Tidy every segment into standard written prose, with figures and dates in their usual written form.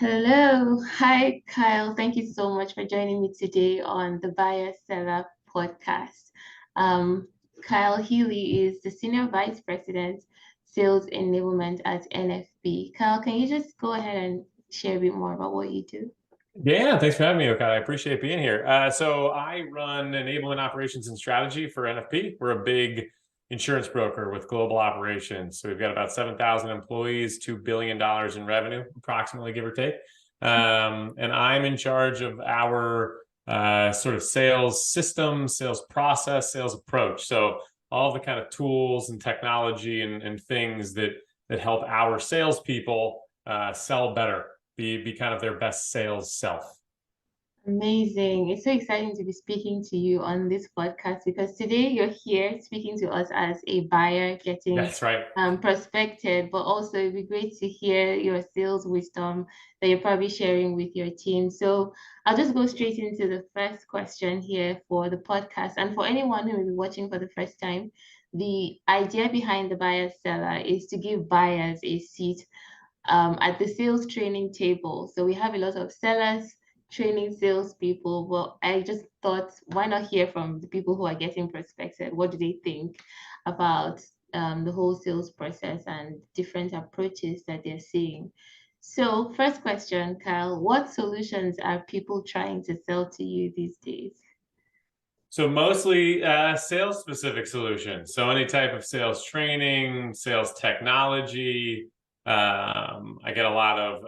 Hello. Hi, Kyle. Thank you so much for joining me today on the Buyer Seller podcast. Um, Kyle Healy is the Senior Vice President, Sales Enablement at NFP. Kyle, can you just go ahead and share a bit more about what you do? Yeah, thanks for having me, Okai. I appreciate being here. So I run enablement operations and strategy for NFP. We're a big insurance broker with global operations. So we've got about 7,000 employees, $2 billion in revenue, approximately, give or take. And I'm in charge of our sort of sales system, sales process, sales approach. So all the kind of tools and technology and things that help our salespeople sell better, be kind of their best sales self. Amazing. It's so exciting to be speaking to you on this podcast because today you're here speaking to us as a buyer getting That's right. prospected, but also it'd be great to hear your sales wisdom that you're probably sharing with your team. So I'll just go straight into the first question here for the podcast. And for anyone who will be watching for the first time, the idea behind the buyer seller is to give buyers a seat at the sales training table. So we have a lot of sellers training salespeople. Well, I just thought, why not hear from the people who are getting prospected? What do they think about the whole sales process and different approaches that they're seeing? So, first question, Kyle, what solutions are people trying to sell to you these days? So mostly sales specific solutions. So any type of sales training, sales technology. I get a lot of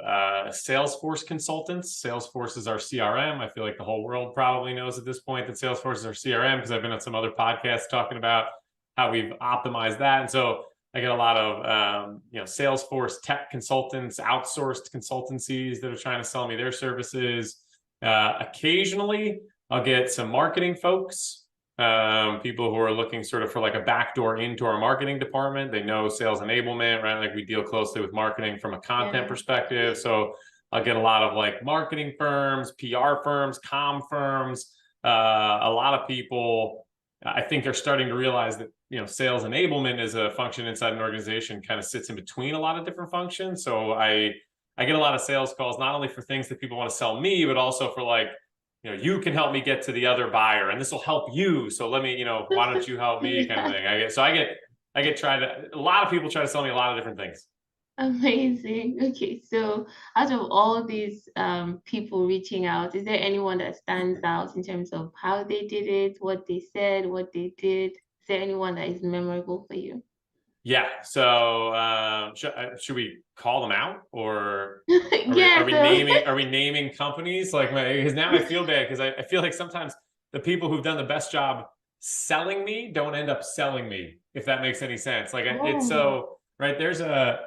Salesforce consultants. Salesforce is our CRM. I feel like the whole world probably knows at this point that Salesforce is our CRM because I've been on some other podcasts talking about how we've optimized that. And so I get a lot of Salesforce tech consultants, outsourced consultancies that are trying to sell me their services. Occasionally, I'll get some marketing folks, people who are looking sort of for like a backdoor into our marketing department. They know sales enablement, right? Like we deal closely with marketing from a content perspective. So I'll get a lot of like marketing firms, PR firms, comm firms. A lot of people, I think, are starting to realize that sales enablement is a function inside an organization, kind of sits in between a lot of different functions. So I get a lot of sales calls, not only for things that people want to sell me, but also for like, you can help me get to the other buyer and this will help you. So let me, why don't you help me kind of thing. I get tried to, a lot of people try to sell me a lot of different things. Amazing. Okay, so out of all these people reaching out, is there anyone that stands out in terms of how they did it, what they said, what they did? Is there anyone that is memorable for you? Yeah. So should we call them out, or Yeah, so are we naming companies? Like, because now I feel bad because I feel like sometimes the people who've done the best job selling me don't end up selling me, if that makes any sense. Like it's oh, so right. There's a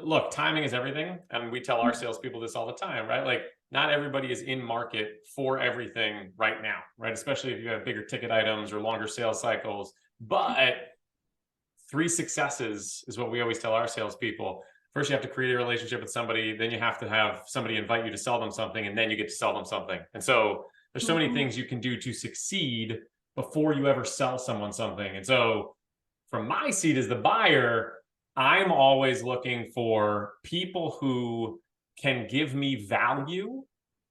look, timing is everything. And we tell our salespeople this all the time, right? Like not everybody is in market for everything right now, right? Especially if you have bigger ticket items or longer sales cycles. But three successes is what we always tell our salespeople. First, you have to create a relationship with somebody. Then you have to have somebody invite you to sell them something, and then you get to sell them something. And so there's so many things you can do to succeed before you ever sell someone something. And so from my seat as the buyer, I'm always looking for people who can give me value,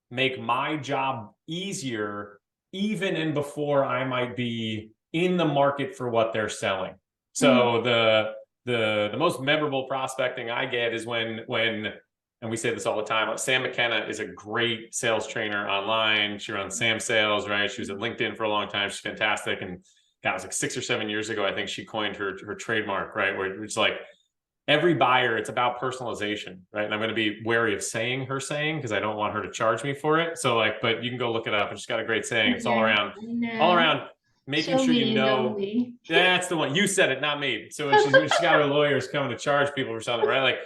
make my job easier, even in before I might be in the market for what they're selling. So the most memorable prospecting I get is when and we say this all the time, Sam McKenna is a great sales trainer online. She runs Sam Sales, right? She was at LinkedIn for a long time. She's fantastic. And God, it was like 6 or 7 years ago, I think she coined her trademark, right? Where it's like every buyer, it's about personalization, right? And I'm going to be wary of saying her saying because I don't want her to charge me for it. So like, but you can go look it up. She's got a great saying. It's yeah, all no. around making Show sure me you you know know. me. That's the one. You said it, not me. So when she's got her lawyers coming to charge people for something, right? Like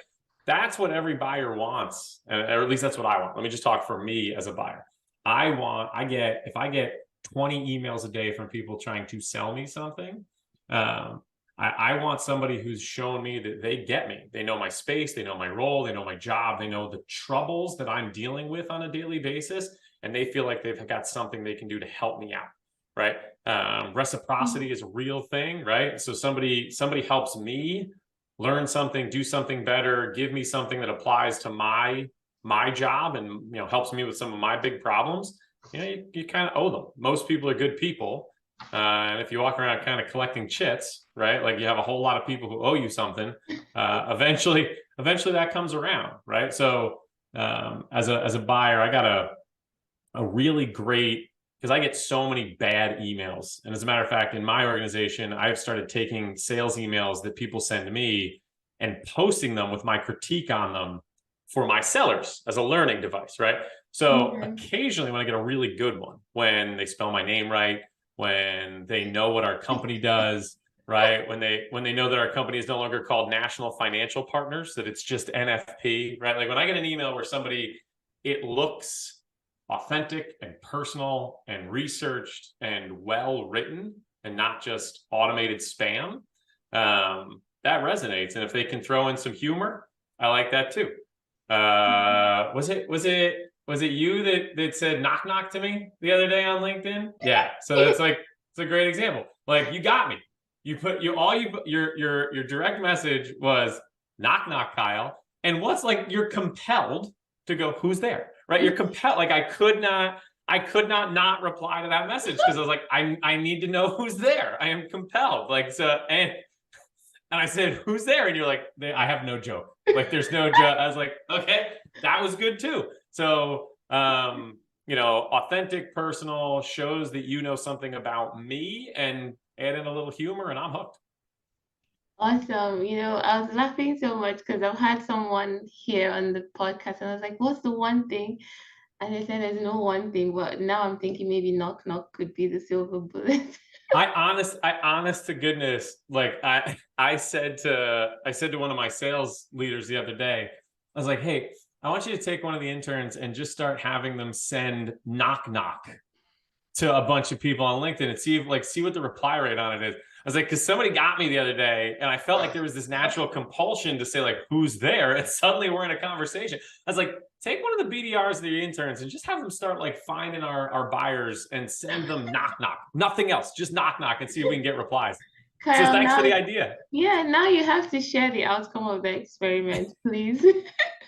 that's what every buyer wants, or at least that's what I want. Let me just talk for me as a buyer. If I get 20 emails a day from people trying to sell me something, I want somebody who's shown me that they get me. They know my space, they know my role, they know my job, they know the troubles that I'm dealing with on a daily basis, and they feel like they've got something they can do to help me out, right? Reciprocity is a real thing, right? So somebody helps me learn something, do something better, give me something that applies to my my job and, you know, helps me with some of my big problems, you know, you kind of owe them. Most people are good people. And if you walk around kind of collecting chits, right? Like you have a whole lot of people who owe you something. Eventually that comes around, right? So as a buyer, I got a really great, because I get so many bad emails. And as a matter of fact, in my organization, I've started taking sales emails that people send to me and posting them with my critique on them for my sellers as a learning device, right? So occasionally when I get a really good one, when they spell my name right, when they know what our company does, right? When they know that our company is no longer called National Financial Partners, that it's just NFP, right? Like when I get an email where it looks authentic and personal and researched and well written and not just automated spam, that resonates. And if they can throw in some humor, I like that too. Was it you that said knock knock to me the other day on LinkedIn? Yeah. So that's like, it's a great example. Like, you got me. Your direct message was knock knock, Kyle. And what's like, you're compelled to go, who's there? Right? You're compelled. Like I could not reply to that message because I was like, I need to know who's there. I am compelled. Like, so, and I said, who's there? And you're like, I have no joke. Like, there's no joke. I was like, okay, that was good too. So, you know, authentic, personal, shows that you know something about me, and add in a little humor and I'm hooked. Awesome. You know, I was laughing so much because I've had someone here on the podcast and I was like, what's the one thing? And they said there's no one thing, but now I'm thinking maybe knock knock could be the silver bullet. I honest to goodness, like I said to one of my sales leaders the other day, I was like, hey, I want you to take one of the interns and just start having them send knock knock to a bunch of people on LinkedIn and see what the reply rate on it is. I was like, because somebody got me the other day and I felt like there was this natural compulsion to say like, who's there? And suddenly we're in a conversation. I was like, take one of the BDRs of the interns and just have them start like finding our buyers and send them knock knock, nothing else, just knock knock, and see if we can get replies. Kyle, So thanks now, for the idea. yeah, now you have to share the outcome of the experiment, please.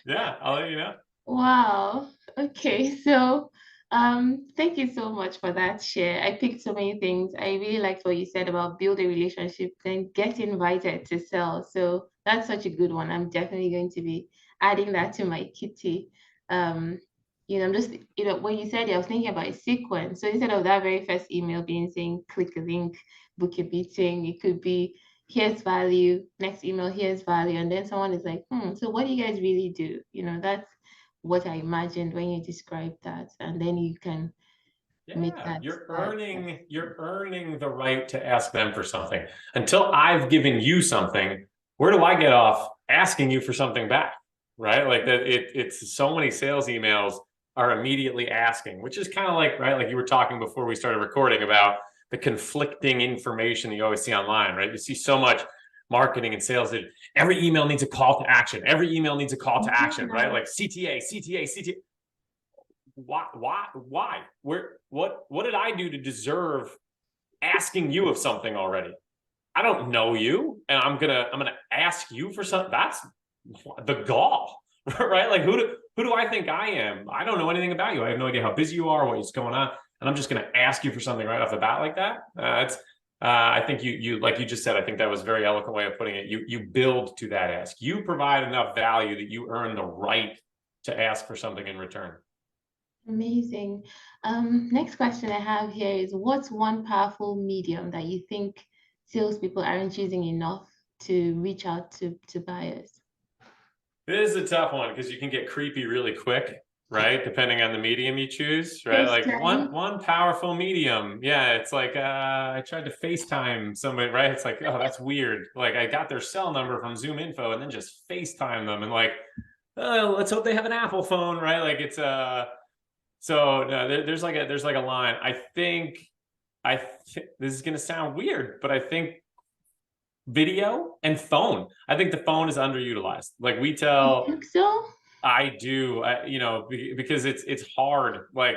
Yeah, I'll let you know. Wow. Okay. So, thank you so much for that share. I picked so many things. I really liked what you said about build a relationship, then get invited to sell. So that's such a good one. I'm definitely going to be adding that to my kitty. Um, I'm just, when you said it, I was thinking about a sequence. So instead of that very first email being saying click a link, book a meeting, it could be here's value, next email, here's value. And then someone is like, so what do you guys really do? That's what I imagined when you described that, and then you can make Yeah, that. you're earning the right to ask them for something. Until I've given you something, where do I get off asking you for something back? Right? Like that it's so many sales emails are immediately asking, which is kind of like, right, like you were talking before we started recording about the conflicting information that you always see online, right? You see so much marketing and sales that every email needs a call to action. Every email needs a call to action, right? Like CTA. Why? What did I do to deserve asking you of something already? I don't know you, and I'm gonna ask you for something. That's the gall, right? Like who do I think I am? I don't know anything about you. I have no idea how busy you are, what's going on, and I'm just gonna ask you for something right off the bat like that. I think you like you just said. I think that was a very eloquent way of putting it. You build to that ask. You provide enough value that you earn the right to ask for something in return. Amazing. Next question I have here is, what's one powerful medium that you think salespeople aren't using enough to reach out to buyers? This is a tough one because you can get creepy really quick, right? Depending on the medium you choose, right? Like FaceTime. one powerful medium. Yeah, it's like I tried to FaceTime somebody, right? It's like, oh, that's weird. Like I got their cell number from Zoom Info and then just FaceTime them and like, oh, let's hope they have an Apple phone, right? Like it's so no, there's like a line. I think this is gonna sound weird, but I think video and phone. I think the phone is underutilized. Like we You tell, think so? I do, because it's hard. Like,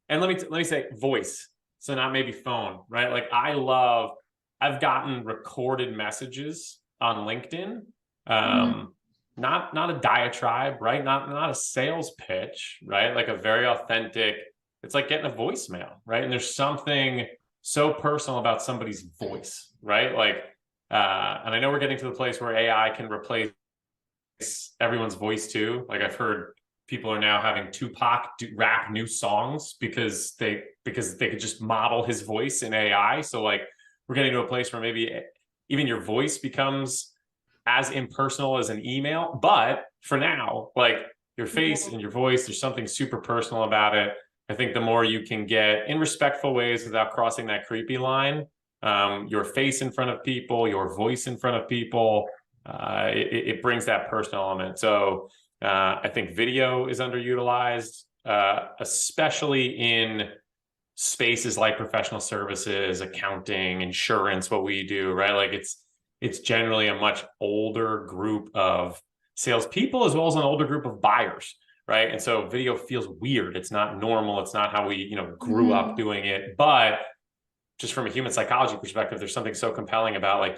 and let me say voice. So not maybe phone, right? Like I've gotten recorded messages on LinkedIn. not a diatribe, right? Not a sales pitch, right? Like a very authentic, it's like getting a voicemail, right? And there's something so personal about somebody's voice, right? Like, and I know we're getting to the place where AI can replace everyone's voice too. Like I've heard people are now having Tupac rap new songs because they could just model his voice in AI. So like we're getting to a place where maybe even your voice becomes as impersonal as an email. But for now, like your face and your voice, there's something super personal about it. I think the more you can get in respectful ways without crossing that creepy line, your face in front of people, your voice in front of people, it brings that personal element. So I think video is underutilized, especially in spaces like professional services, accounting, insurance, what we do, right? Like it's generally a much older group of salespeople as well as an older group of buyers, right? And so video feels weird. It's not normal. It's not how we, grew up doing it. But just from a human psychology perspective, there's something so compelling about like,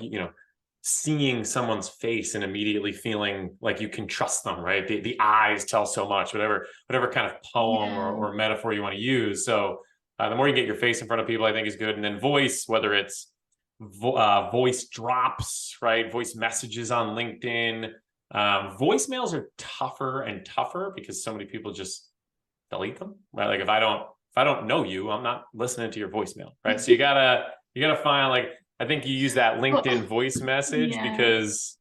seeing someone's face and immediately feeling like you can trust them, right? The eyes tell so much, whatever kind of poem or metaphor you want to use. So the more you get your face in front of people, I think is good. And then voice, whether it's voice drops, right? Voice messages on LinkedIn. Voicemails are tougher and tougher because so many people just delete them, right? Like if I don't know you, I'm not listening to your voicemail, right? So you gotta find like, I think you use that LinkedIn voice message because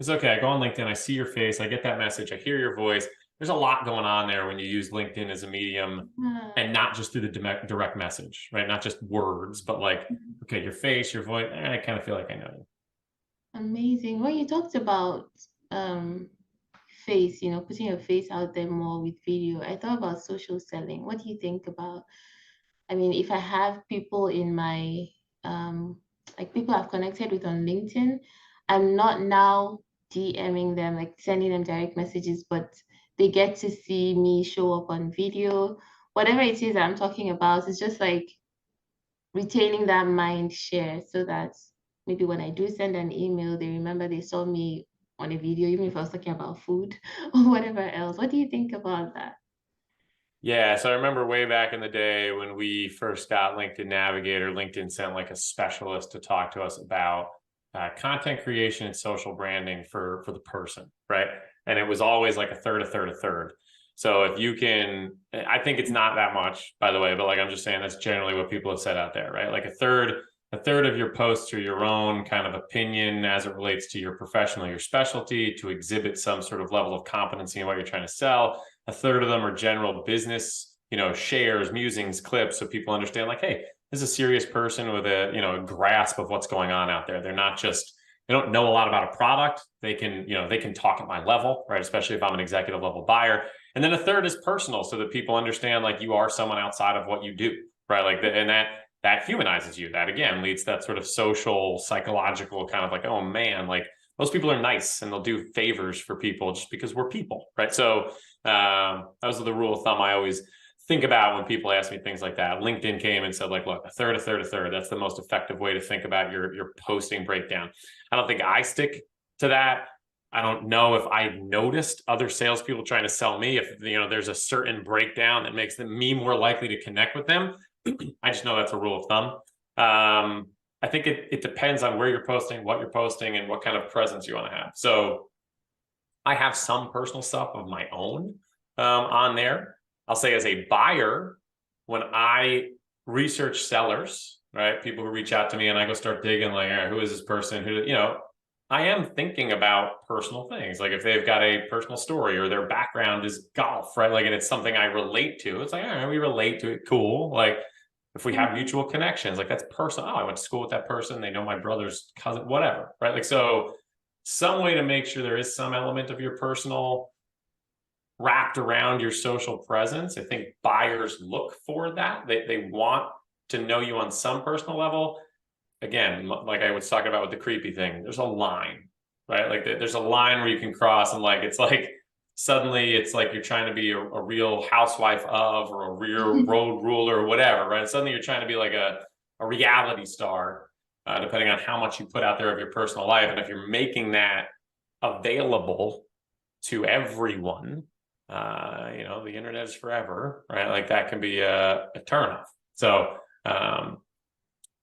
okay, I go on LinkedIn, I see your face, I get that message, I hear your voice. There's a lot going on there when you use LinkedIn as a medium and not just through the direct message, right? Not just words, but like, okay, your face, your voice, I kind of feel like I know you. Amazing. When you talked about face, putting your face out there more with video, I thought about social selling. What do you think about, I mean, if I have people in my, like people I've connected with on LinkedIn, I'm not now DMing them, like sending them direct messages, but they get to see me show up on video. Whatever it is I'm talking about, it's just like retaining that mind share so that maybe when I do send an email, they remember they saw me on a video, even if I was talking about food or whatever else. What do you think about that? Yeah, so I remember way back in the day when we first got LinkedIn Navigator, LinkedIn sent like a specialist to talk to us about content creation and social branding for the person, right? And it was always like a third, a third, a third. So if you can, I think it's not that much, by the way, but like I'm just saying that's generally what people have said out there, right? Like a third of your posts are your own kind of opinion as it relates to your professional, your specialty, to exhibit some sort of level of competency in what you're trying to sell. A third of them are general business, shares, musings, clips, so people understand like, hey, this is a serious person with a grasp of what's going on out there. They're not just, they don't know a lot about a product. They can talk at my level, right? Especially if I'm an executive level buyer. And then a third is personal, so that people understand like you are someone outside of what you do, right? Like and that humanizes you. That again leads to that sort of social, psychological kind of like, oh man, like most people are nice and they'll do favors for people just because we're people, right? So that was the rule of thumb I always think about when people ask me things like that. LinkedIn came and said like, look, a third, a third, a third. That's the most effective way to think about your posting breakdown. I don't think I stick to that. I don't know if I noticed other salespeople trying to sell me. If there's a certain breakdown that makes me more likely to connect with them. I just know that's a rule of thumb. I think it depends on where you're posting, what you're posting, and what kind of presence you want to have. So I have some personal stuff of my own on there. I'll say as a buyer, when I research sellers, right, people who reach out to me and I go start digging like, all right, who is this person? I am thinking about personal things. Like if they've got a personal story or their background is golf, right? Like, and it's something I relate to. It's like, all right, we relate to it. Cool. Like if we have mutual connections, like that's personal. Oh, I went to school with that person. They know my brother's cousin, whatever, right? Like, so some way to make sure there is some element of your personal wrapped around your social presence. I think buyers look for that. They want to know you on some personal level. Again, like I was talking about with the creepy thing, there's a line, right? Like there's a line where you can cross, and like it's like suddenly it's like you're trying to be a real housewife of, or a real road ruler or whatever, right? Suddenly you're trying to be like a reality star, depending on how much you put out there of your personal life. And if you're making that available to everyone, the internet is forever, right? Like that can be a turnoff. So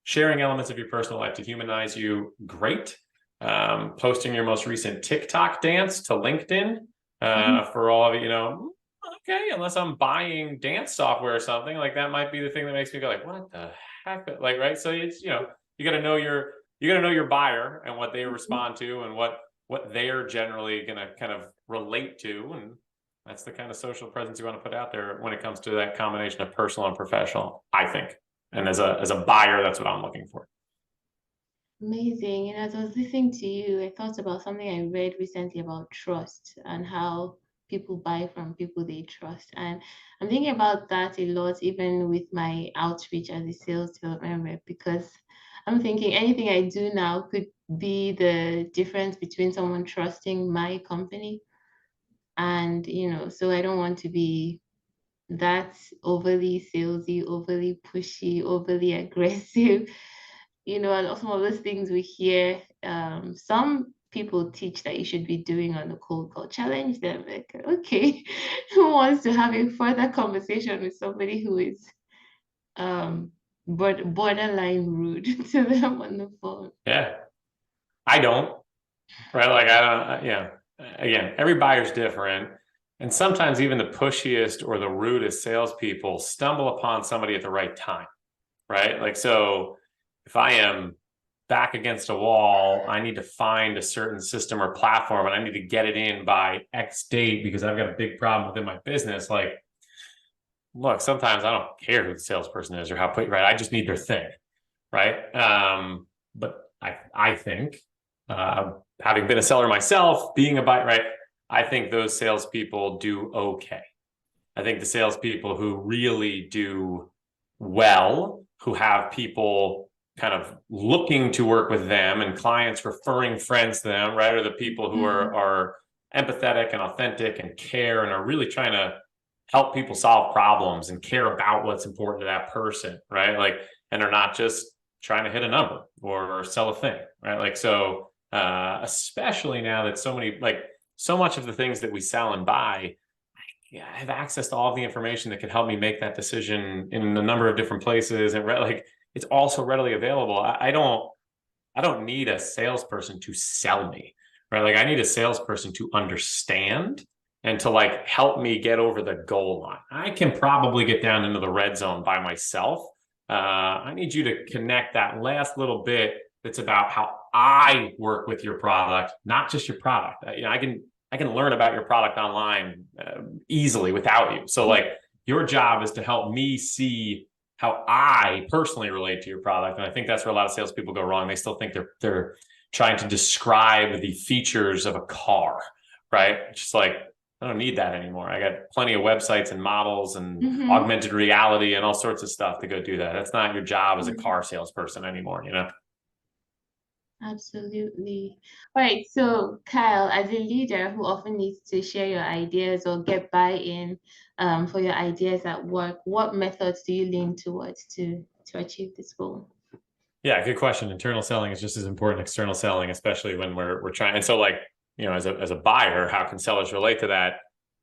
sharing elements of your personal life to humanize you, great. Posting your most recent TikTok dance to LinkedIn for all of you, okay, unless I'm buying dance software or something, like that might be the thing that makes me go like, what the heck? Like, right. So it's, you got to know your buyer and what they respond to and what they're generally going to kind of relate to. And that's the kind of social presence you want to put out there when it comes to that combination of personal and professional, I think. And as a buyer, that's what I'm looking for. Amazing. And as I was listening to you, I thought about something I read recently about trust and how people buy from people they trust. And I'm thinking about that a lot, even with my outreach as a sales development rep, because I'm thinking anything I do now could be the difference between someone trusting my company and, so I don't want to be that overly salesy, overly pushy, overly aggressive. And some of those things we hear, some people teach that you should be doing on the cold call. Challenge them, like, okay, who wants to have a further conversation with somebody who is borderline rude to them on the phone? Yeah, I don't, right? Like I don't, again, every buyer's different. And sometimes even the pushiest or the rudest salespeople stumble upon somebody at the right time, right? Like, so if I am back against a wall, I need to find a certain system or platform and I need to get it in by X date because I've got a big problem within my business. Like, look, sometimes I don't care who the salesperson is or how right? I just need their thing, right? But I think, having been a seller myself, being a buyer, right? I think those salespeople do okay. I think the salespeople who really do well, who have people kind of looking to work with them and clients referring friends to them, right, are the people who are empathetic and authentic and care and are really trying to help people solve problems and care about what's important to that person, right? Like, and are not just trying to hit a number or sell a thing, right? Like, so especially now that so much of the things that we sell and buy, I have access to all of the information that can help me make that decision in a number of different places, and like it's also readily available. I don't need a salesperson to sell me, right? Like I need a salesperson to understand and to like help me get over the goal line. I can probably get down into the red zone by myself. I need you to connect that last little bit that's about how I work with your product, not just your product. I can learn about your product online easily without you. So like your job is to help me see how I personally relate to your product. And I think that's where a lot of salespeople go wrong. They still think they're trying to describe the features of a car, right? Just like, I don't need that anymore. I got plenty of websites and models and augmented reality and all sorts of stuff to go do that. That's not your job as a car salesperson anymore, Absolutely. All right. So, Kyle, as a leader who often needs to share your ideas or get buy-in for your ideas at work, what methods do you lean towards to achieve this goal? Yeah, good question. Internal selling is just as important as external selling, especially when we're trying. And so, like, as a buyer, how can sellers relate to that?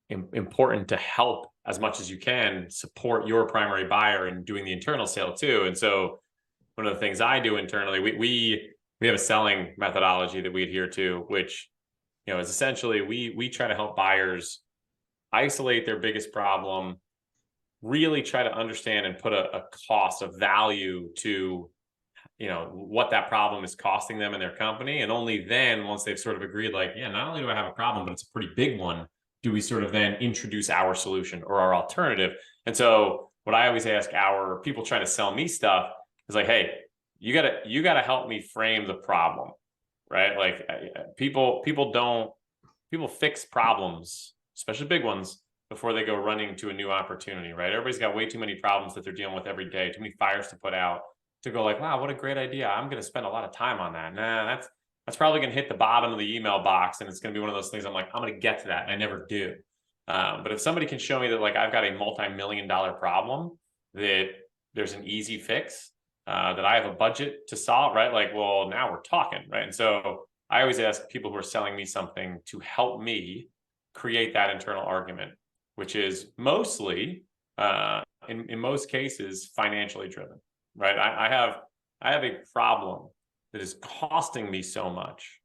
Important to help as much as you can support your primary buyer in doing the internal sale too. And so, one of the things I do internally, we have a selling methodology that we adhere to, which is essentially we try to help buyers isolate their biggest problem, really try to understand and put a cost of value to what that problem is costing them and their company. And only then, once they've sort of agreed, like, yeah, not only do I have a problem, but it's a pretty big one, do we sort of then introduce our solution or our alternative. And so what I always ask our people trying to sell me stuff is like, hey, you gotta help me frame the problem, right? Like people fix problems, especially big ones, before they go running to a new opportunity, right? Everybody's got way too many problems that they're dealing with every day, too many fires to put out, to go like, wow, what a great idea. I'm going to spend a lot of time on that. Nah, that's probably going to hit the bottom of the email box. And it's going to be one of those things I'm like, I'm going to get to that. And I never do. But if somebody can show me that, like, I've got a multi-million-dollar problem that there's an easy fix, that I have a budget to solve, right? Like, well, now we're talking, right? And so I always ask people who are selling me something to help me create that internal argument, which is mostly, in most cases, financially driven, right? I have a problem that is costing me so much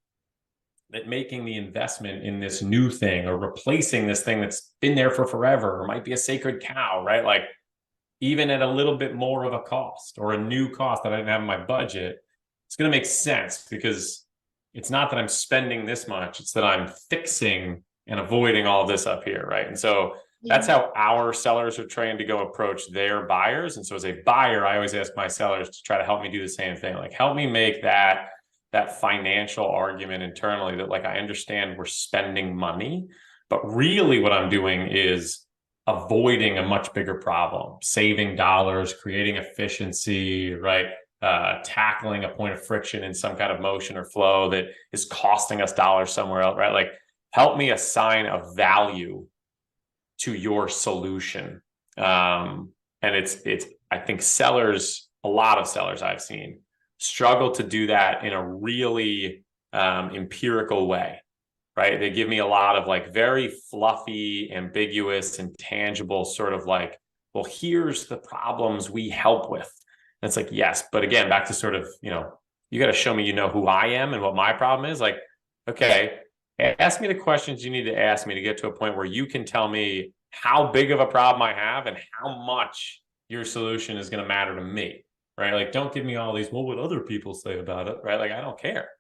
that making the investment in this new thing or replacing this thing that's been there for forever or might be a sacred cow, right? Like even at a little bit more of a cost or a new cost that I didn't have in my budget, it's going to make sense because it's not that I'm spending this much, it's that I'm fixing and avoiding all this up here, right? And so that's how our sellers are trained to go approach their buyers. And so as a buyer, I always ask my sellers to try to help me do the same thing. Like help me make that financial argument internally that like I understand we're spending money, but really what I'm doing is avoiding a much bigger problem, saving dollars, creating efficiency, right? Tackling a point of friction in some kind of motion or flow that is costing us dollars somewhere else, right? Like help me assign a value to your solution. And it's I think sellers, a lot of sellers I've seen struggle to do that in a really empirical way, right? They give me a lot of like very fluffy, ambiguous, intangible sort of like, well, here's the problems we help with. And it's like, yes, but again, back to sort of, you got to show me, who I am and what my problem is. Like, okay, ask me the questions you need to ask me to get to a point where you can tell me how big of a problem I have and how much your solution is going to matter to me, right? Like, don't give me all these, well, what other people say about it, right? Like, I don't care.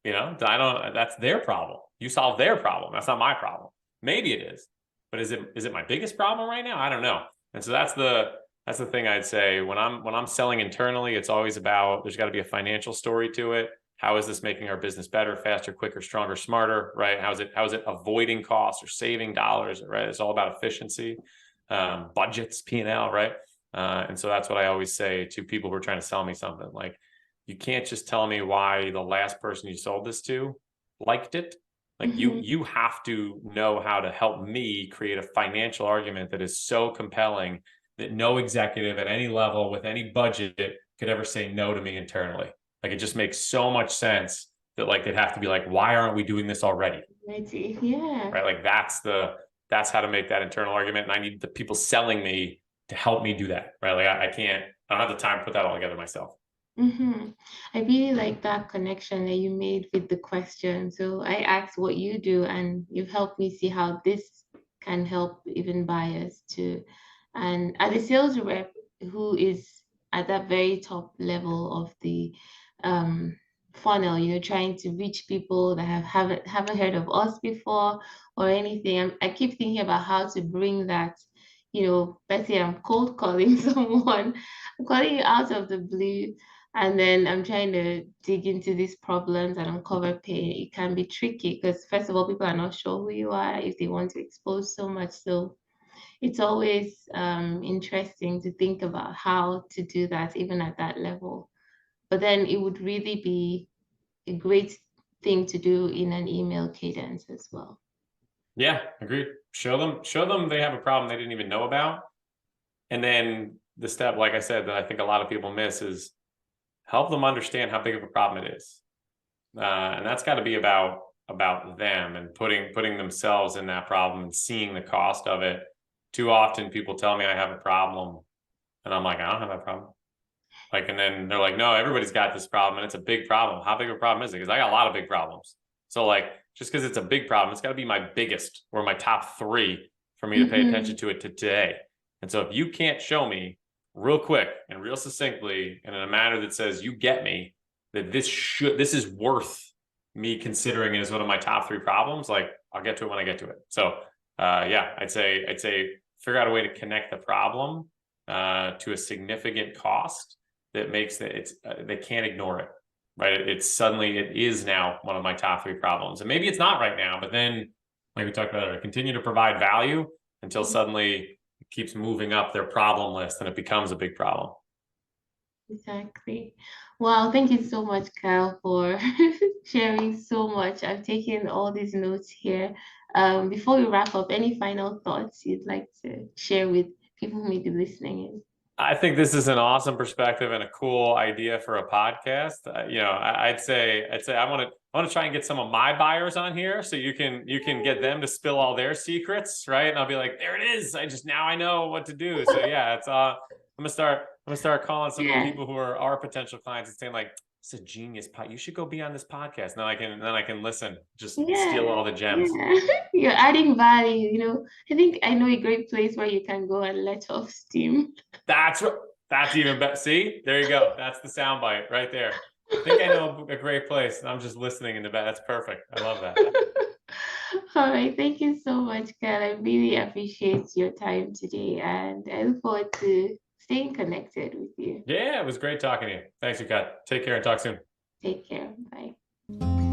That's their problem. You solve their problem. That's not my problem. Maybe it is, but is it my biggest problem right now? I don't know. And so that's the thing I'd say when I'm selling internally, it's always about, there's got to be a financial story to it. How is this making our business better, faster, quicker, stronger, smarter, right? How is it avoiding costs or saving dollars, right? It's all about efficiency, budgets, P&L, right? And so that's what I always say to people who are trying to sell me something. Like, you can't just tell me why the last person you sold this to liked it. Like you have to know how to help me create a financial argument that is so compelling that no executive at any level with any budget could ever say no to me internally. Like it just makes so much sense that like they'd have to be like, why aren't we doing this already? Yeah. Right. Like that's how to make that internal argument. And I need the people selling me to help me do that. Right. Like I don't have the time to put that all together myself. I really like that connection that you made with the question. So I asked what you do, and you've helped me see how this can help even buyers too. And as a sales rep who is at that very top level of the um, funnel, trying to reach people that haven't heard of us before or anything, I keep thinking about how to bring that. Let's say I'm cold calling someone, I'm calling you out of the blue, and then I'm trying to dig into these problems and uncover pain. It can be tricky because, first of all, people are not sure who you are if they want to expose so much. So it's always interesting to think about how to do that, even at that level. But then it would really be a great thing to do in an email cadence as well. Yeah, agreed. Show them they have a problem they didn't even know about. And then the step, like I said, that I think a lot of people miss is help them understand how big of a problem it is. And that's got to be about them and putting themselves in that problem and seeing the cost of it. Too often people tell me I have a problem and I'm like, I don't have that problem. Like, and then they're like, no, everybody's got this problem and it's a big problem. How big of a problem is it? Because I got a lot of big problems. So like, just because it's a big problem, it's got to be my biggest or my top 3 for me to pay attention to it today. And so if you can't show me real quick and real succinctly and in a manner that says you get me, that this is worth me considering it as one of my top 3 problems, like I'll get to it when I get to it. So I'd say figure out a way to connect the problem to a significant cost that makes that they can't ignore it, right? It is now one of my top 3 problems, and maybe it's not right now, but then like we talked about it, continue to provide value until suddenly it keeps moving up their problem list and it becomes a big problem. Exactly. Wow, thank you so much, Kyle, for sharing so much. I've taken all these notes here. Before we wrap up, any final thoughts you'd like to share with people who may be listening in? I think this is an awesome perspective and a cool idea for a podcast. I'd say I want to I want to try and get some of my buyers on here so you can get them to spill all their secrets, right? And I'll be like, there it is. Now I know what to do. So yeah, it's I'm gonna start calling some of the people who are our potential clients and saying like, it's a genius pot. You should go be on this podcast. Then I can listen, just steal all the gems. Yeah. You're adding value, you know. I know a great place where you can go and let off steam. That's even better. See, there you go. That's the soundbite right there. I think I know a great place, and I'm just listening in the back. That's perfect. I love that. All right. Thank you so much, Kyle. I really appreciate your time today, and I look forward to staying connected with you. Yeah, it was great talking to you. Thanks, Yukat. Take care and talk soon. Take care. Bye.